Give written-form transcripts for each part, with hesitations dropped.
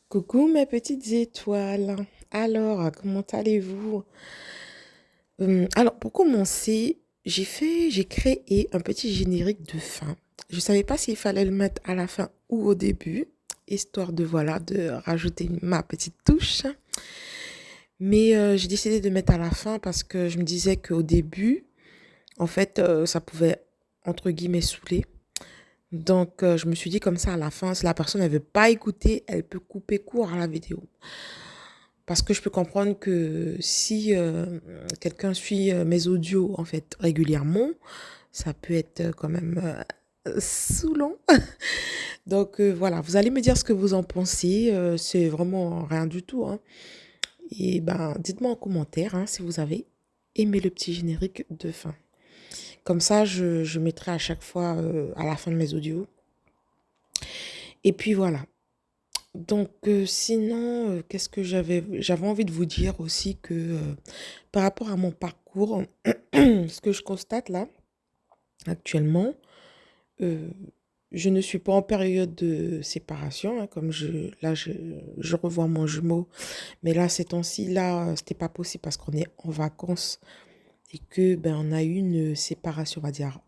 Coucou mes petites étoiles. Alors, comment allez-vous? Alors, pour commencer, j'ai créé un petit générique de fin. Je savais pas s'il fallait le mettre à la fin ou au début, histoire de, voilà, de rajouter ma petite touche. Mais j'ai décidé de mettre à la fin parce que je me disais qu'au début, en fait, ça pouvait, entre guillemets, saouler. Donc, je me suis dit comme ça à la fin, si la personne ne veut pas écouter, elle peut couper court à la vidéo. Parce que je peux comprendre que si quelqu'un suit mes audios en fait régulièrement, ça peut être quand même saoulant. Donc voilà, vous allez me dire ce que vous en pensez. C'est vraiment rien du tout, hein. Et ben, dites-moi en commentaire hein, si vous avez aimé le petit générique de fin. Comme ça, je mettrai à chaque fois à la fin de mes audios. Et puis voilà. Donc, sinon, qu'est-ce que j'avais envie de vous dire aussi que par rapport à mon parcours, ce que je constate là, actuellement, euh, je ne suis pas en période de séparation, hein, comme je revois mon jumeau. Mais là, ces temps-ci, là, c'était pas possible parce qu'on est en vacances et que, ben, on a eu une séparation, on va dire,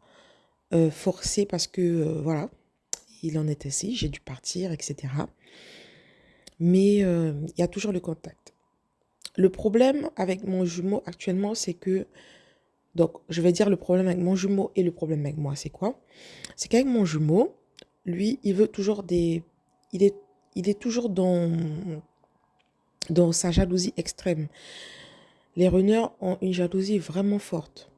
forcée parce que, voilà, il en est ainsi, j'ai dû partir, etc. Mais il y a toujours le contact. Le problème avec mon jumeau actuellement, c'est que, donc je vais dire le problème avec mon jumeau et le problème avec moi, c'est quoi? C'est qu'avec mon jumeau, lui, il veut toujours des... Il est, il est toujours dans sa jalousie extrême. Les runners ont une jalousie vraiment forte.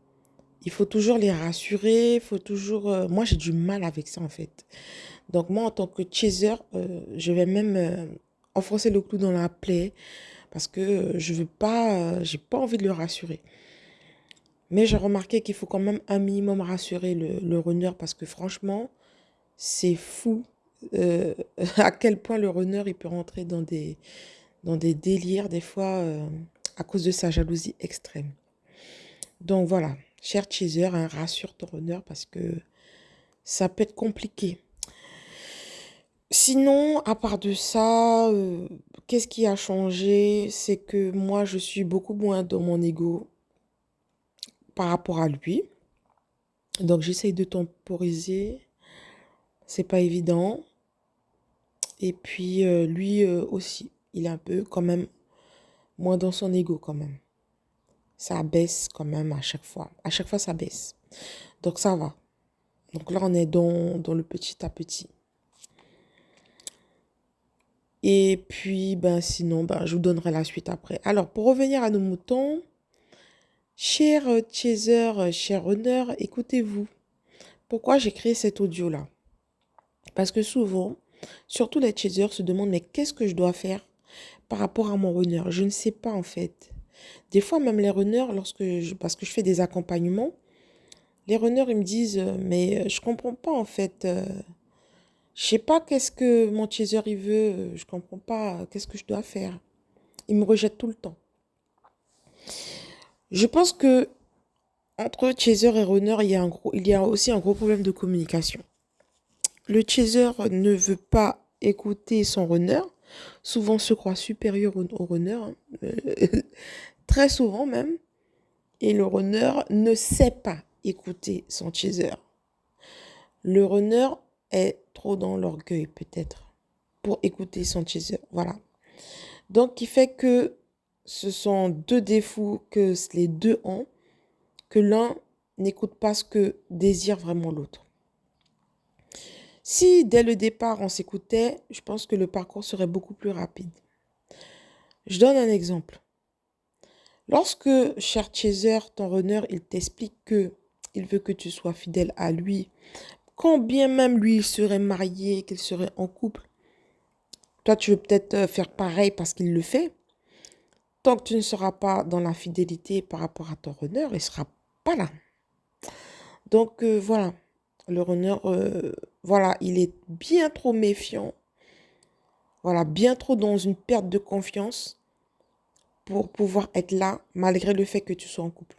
Il faut toujours les rassurer, il faut toujours... Moi, j'ai du mal avec ça, en fait. Donc moi, en tant que chaser, je vais même enfoncer le clou dans la plaie parce que je veux pas, j'ai pas envie de le rassurer. Mais j'ai remarqué qu'il faut quand même un minimum rassurer le runner parce que franchement, c'est fou à quel point le runner il peut rentrer dans des délires des fois à cause de sa jalousie extrême. Donc voilà, cher chaser, hein, rassure ton runner parce que ça peut être compliqué. Sinon, à part de ça, qu'est-ce qui a changé? C'est que moi, je suis beaucoup moins dans mon ego par rapport à lui. Donc j'essaye de temporiser. C'est pas évident. Et puis lui aussi, il est un peu quand même moins dans son ego quand même. Ça baisse quand même à chaque fois. À chaque fois, ça baisse. Donc ça va. Donc là, on est dans le petit à petit. Et puis, ben sinon, ben, je vous donnerai la suite après. Alors, pour revenir à nos moutons, cher chaser, cher runner, écoutez-vous. Pourquoi j'ai créé cet audio-là? Parce que souvent, surtout les chasers se demandent, mais qu'est-ce que je dois faire par rapport à mon runner? Je ne sais pas en fait. Des fois, même les runners, parce que je fais des accompagnements, les runners, ils me disent, mais je comprends pas en fait. Je sais pas qu'est-ce que mon chaser il veut. Je comprends pas qu'est-ce que je dois faire. Il me rejette tout le temps. Je pense que entre chaser et runner, il y a aussi un gros problème de communication. Le chaser ne veut pas écouter son runner. Souvent se croit supérieur au runner, hein. Très souvent même. Et le runner ne sait pas écouter son chaser. Le runner est trop dans l'orgueil peut-être pour écouter son chaser. Voilà. Donc, qui fait que ce sont deux défauts que les deux ont, que l'un n'écoute pas ce que désire vraiment l'autre. Si dès le départ on s'écoutait, je pense que le parcours serait beaucoup plus rapide. Je donne un exemple. Lorsque, cher chaser, ton runner, il t'explique que il veut que tu sois fidèle à lui, quand bien même lui, il serait marié, qu'il serait en couple, toi, tu veux peut-être faire pareil parce qu'il le fait. Tant que tu ne seras pas dans la fidélité par rapport à ton runner, il ne sera pas là. Donc, voilà. Le runner, voilà, il est bien trop méfiant. Voilà, bien trop dans une perte de confiance pour pouvoir être là malgré le fait que tu sois en couple.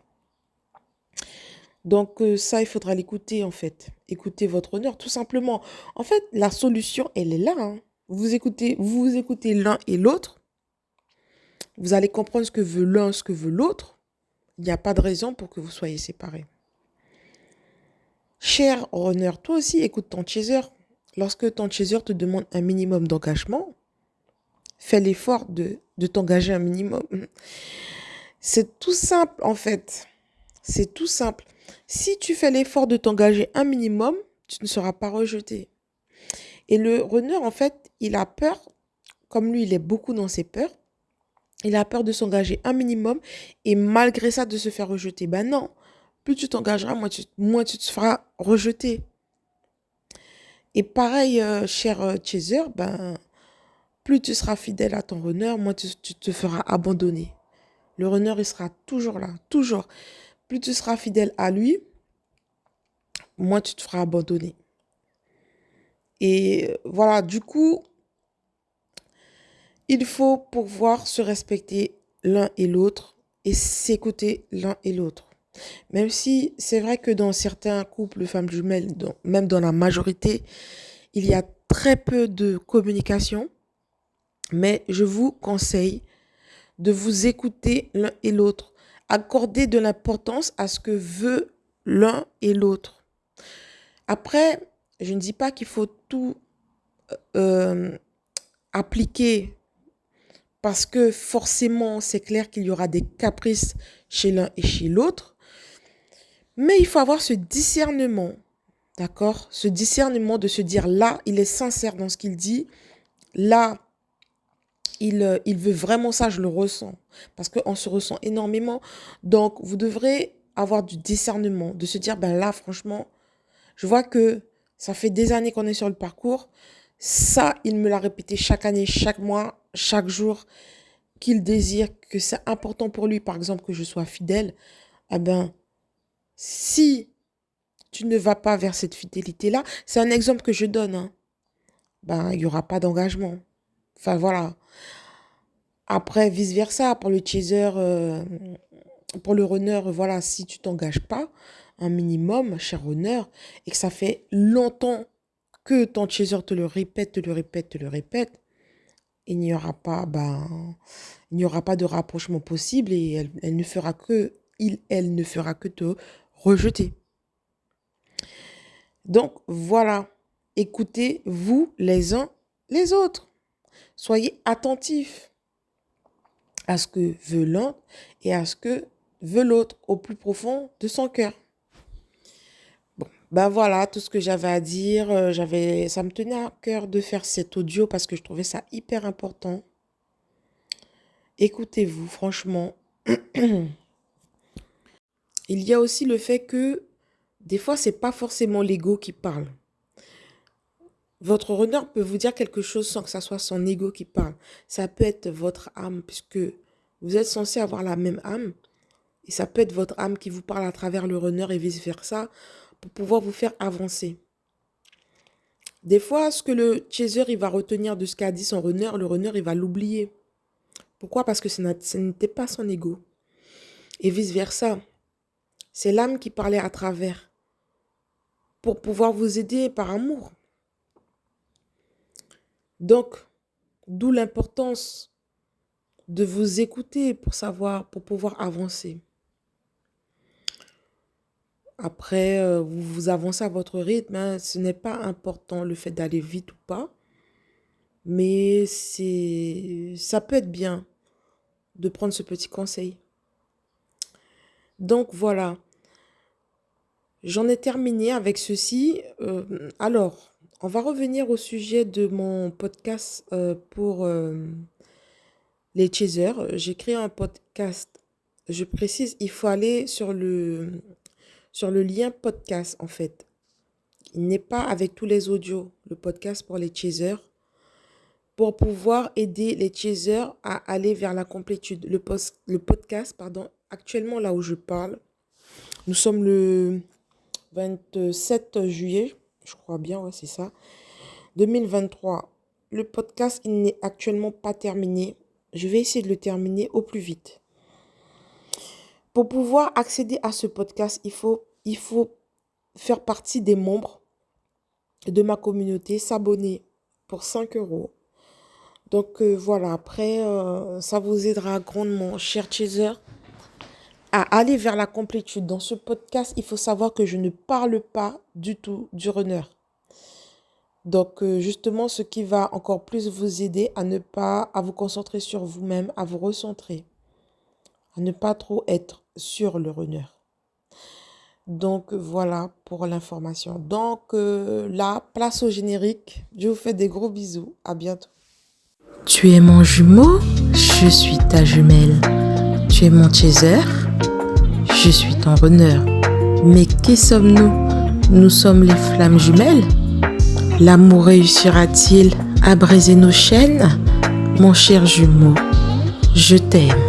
Donc, ça, il faudra l'écouter en fait. Écoutez votre honneur, tout simplement. En fait, la solution, elle est là, hein. vous écoutez l'un et l'autre, vous allez comprendre ce que veut l'un, ce que veut l'autre. Il n'y a pas de raison pour que vous soyez séparés. Cher runner, toi aussi écoute ton chaser. Lorsque ton chaser te demande un minimum d'engagement, fais l'effort de t'engager un minimum. C'est tout simple en fait. C'est tout simple. Si tu fais l'effort de t'engager un minimum, tu ne seras pas rejeté. Et le runner, en fait, il a peur, comme lui, il est beaucoup dans ses peurs, il a peur de s'engager un minimum et malgré ça de se faire rejeter. Ben non, plus tu t'engageras, moins tu te feras rejeter. Et pareil, cher chaser, ben, plus tu seras fidèle à ton runner, moins tu te feras abandonner. Le runner, il sera toujours là, toujours. Plus tu seras fidèle à lui, moins tu te feras abandonner. Et voilà, du coup, il faut pouvoir se respecter l'un et l'autre et s'écouter l'un et l'autre. Même si c'est vrai que dans certains couples femmes jumelles, même dans la majorité, il y a très peu de communication, mais je vous conseille de vous écouter l'un et l'autre. Accorder de l'importance à ce que veut l'un et l'autre. Après, je ne dis pas qu'il faut tout appliquer parce que forcément, c'est clair qu'il y aura des caprices chez l'un et chez l'autre. Mais il faut avoir ce discernement, d'accord? Ce discernement de se dire là, il est sincère dans ce qu'il dit. Là, il veut vraiment ça, je le ressens. Parce qu'on se ressent énormément. Donc, vous devrez avoir du discernement, de se dire, ben là, franchement, je vois que ça fait des années qu'on est sur le parcours. Ça, il me l'a répété chaque année, chaque mois, chaque jour, qu'il désire, que c'est important pour lui, par exemple, que je sois fidèle. Eh ben, si tu ne vas pas vers cette fidélité-là, c'est un exemple que je donne, hein, ben, il n'y aura pas d'engagement. Enfin, voilà. Après, vice-versa, pour le chaser, pour le runner, voilà, si tu t'engages pas, un minimum, cher runner, et que ça fait longtemps que ton chaser te le répète, te le répète, te le répète, il n'y aura pas, ben, il n'y aura pas de rapprochement possible et elle ne fera que, elle ne fera que te rejeter. Donc voilà, écoutez-vous les uns les autres. Soyez attentifs à ce que veut l'un et à ce que veut l'autre au plus profond de son cœur. Bon, ben voilà tout ce que j'avais à dire. Ça me tenait à cœur de faire cet audio parce que je trouvais ça hyper important. Écoutez-vous, franchement. Il y a aussi le fait que des fois, c'est pas forcément l'ego qui parle. Votre runner peut vous dire quelque chose sans que ça soit son ego qui parle. Ça peut être votre âme, puisque vous êtes censé avoir la même âme. Et ça peut être votre âme qui vous parle à travers le runner et vice-versa pour pouvoir vous faire avancer. Des fois, ce que le chaser il va retenir de ce qu'a dit son runner, le runner il va l'oublier. Pourquoi? Parce que ce n'était pas son ego. Et vice-versa. C'est l'âme qui parlait à travers pour pouvoir vous aider par amour. Donc, d'où l'importance de vous écouter pour savoir, pour pouvoir avancer. Après, vous avancez à votre rythme, hein, ce n'est pas important le fait d'aller vite ou pas, mais ça peut être bien de prendre ce petit conseil. Donc voilà, j'en ai terminé avec ceci. Alors, on va revenir au sujet de mon podcast pour les chasers. J'ai créé un podcast. Je précise, il faut aller sur le lien podcast en fait. Il n'est pas avec tous les audios, le podcast pour les chasers, pour pouvoir aider les chasers à aller vers la complétude. Le podcast, pardon, actuellement là où je parle, nous sommes le 27 juillet, je crois bien, ouais, c'est ça, 2023. Le podcast, il n'est actuellement pas terminé. Je vais essayer de le terminer au plus vite. Pour pouvoir accéder à ce podcast, il faut faire partie des membres de ma communauté, s'abonner pour 5 euros. Donc voilà, après, ça vous aidera grandement, cher chaser, à aller vers la complétude. Dans ce podcast, il faut savoir que je ne parle pas du tout du runner. Donc justement, ce qui va encore plus vous aider à ne pas, à vous concentrer sur vous-même, à vous recentrer, à ne pas trop être sur le runner. Donc voilà pour l'information. Donc là, place au générique. Je vous fais des gros bisous. À bientôt. Tu es mon jumeau, je suis ta jumelle. Tu es mon chaser, je suis ton runner. Mais qui sommes-nous? Nous sommes les flammes jumelles. L'amour réussira-t-il à briser nos chaînes? Mon cher jumeau, je t'aime.